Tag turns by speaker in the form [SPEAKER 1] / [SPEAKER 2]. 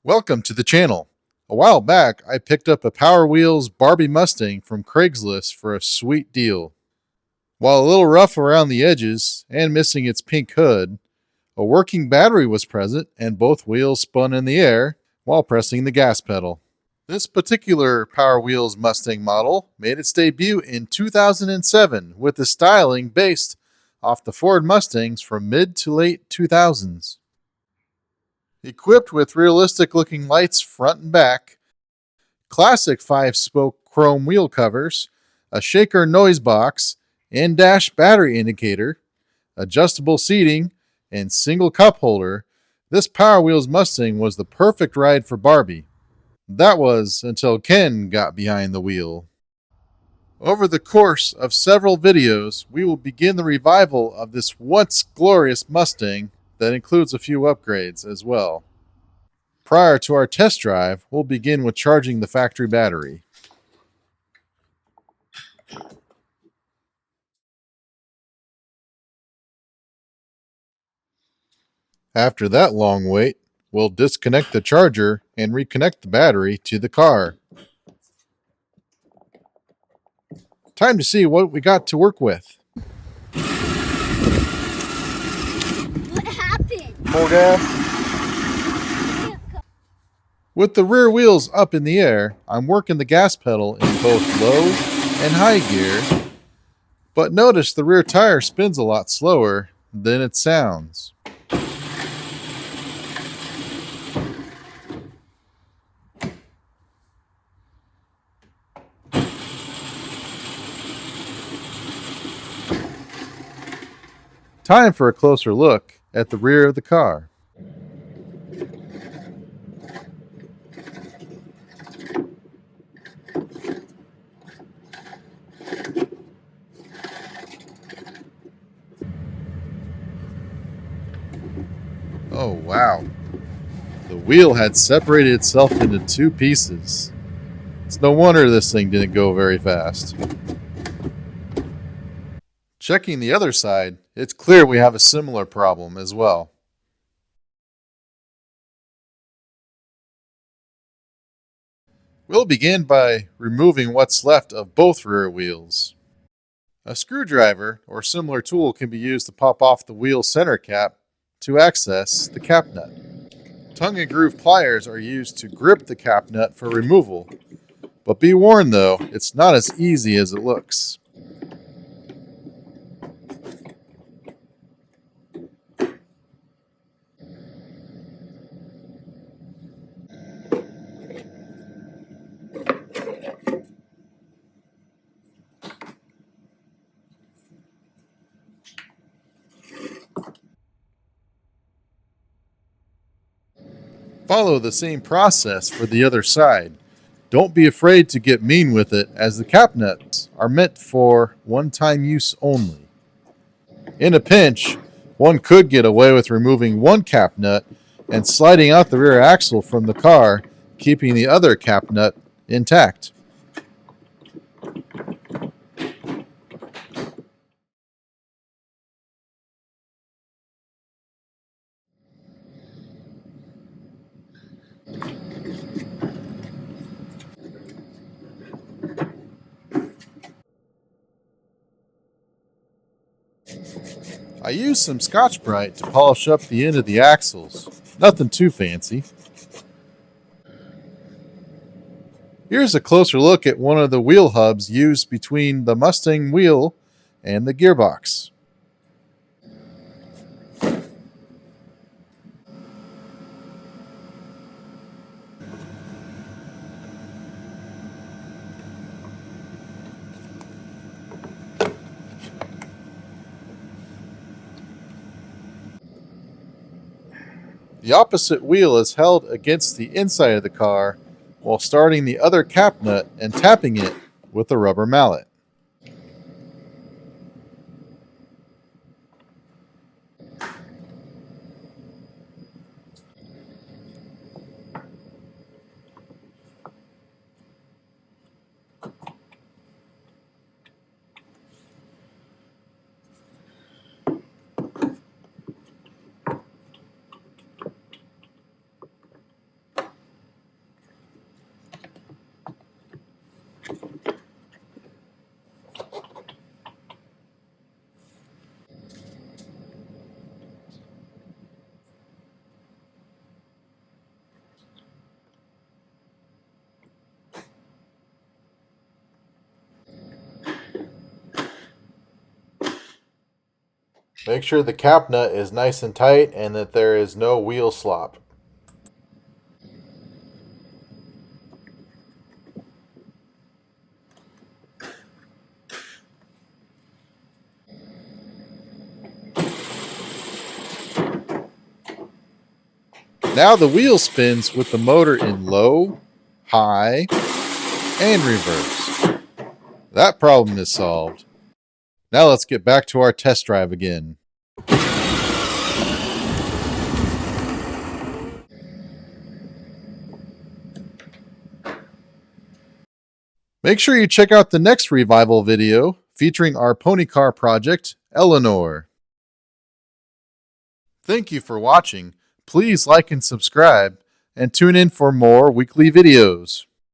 [SPEAKER 1] Welcome to the channel. A while back, I picked up a Power Wheels Barbie Mustang from Craigslist for a sweet deal. While a little rough around the edges and missing its pink hood, a working battery was present and both wheels spun in the air while pressing the gas pedal. This particular Power Wheels Mustang model made its debut in 2007 with the styling based off the Ford Mustangs from mid to late 2000s. Equipped with realistic looking lights front and back, classic 5-spoke chrome wheel covers, a shaker noise box, in-dash battery indicator, adjustable seating, and single cup holder, this Power Wheels Mustang was the perfect ride for Barbie. That was until Ken got behind the wheel. Over the course of several videos, we will begin the revival of this once glorious Mustang that includes a few upgrades as well. Prior to our test drive, we'll begin with charging the factory battery. After that long wait, we'll disconnect the charger and reconnect the battery to the car. Time to see what we got to work with.
[SPEAKER 2] What happened?
[SPEAKER 1] More gas. With the rear wheels up in the air, I'm working the gas pedal in both low and high gear, but notice the rear tire spins a lot slower than it sounds. Time for a closer look at the rear of the car. Oh wow, the wheel had separated itself into two pieces. It's no wonder this thing didn't go very fast. Checking the other side, it's clear we have a similar problem as well. We'll begin by removing what's left of both rear wheels. A screwdriver or similar tool can be used to pop off the wheel center cap to access the cap nut. Tongue and groove pliers are used to grip the cap nut for removal, but be warned though, it's not as easy as it looks. Follow the same process for the other side. Don't be afraid to get mean with it, as the cap nuts are meant for one-time use only. In a pinch, one could get away with removing one cap nut and sliding out the rear axle from the car, keeping the other cap nut intact. I used some Scotch-Brite to polish up the end of the axles. Nothing too fancy. Here's a closer look at one of the wheel hubs used between the Mustang wheel and the gearbox. The opposite wheel is held against the inside of the car while starting the other cap nut and tapping it with a rubber mallet. Make sure the cap nut is nice and tight and that there is no wheel slop. Now the wheel spins with the motor in low, high, and reverse. That problem is solved. Now let's get back to our test drive again. Make sure you check out the next revival video featuring our pony car project, Eleanor. Thank you for watching. Please like and subscribe, and tune in for more weekly videos.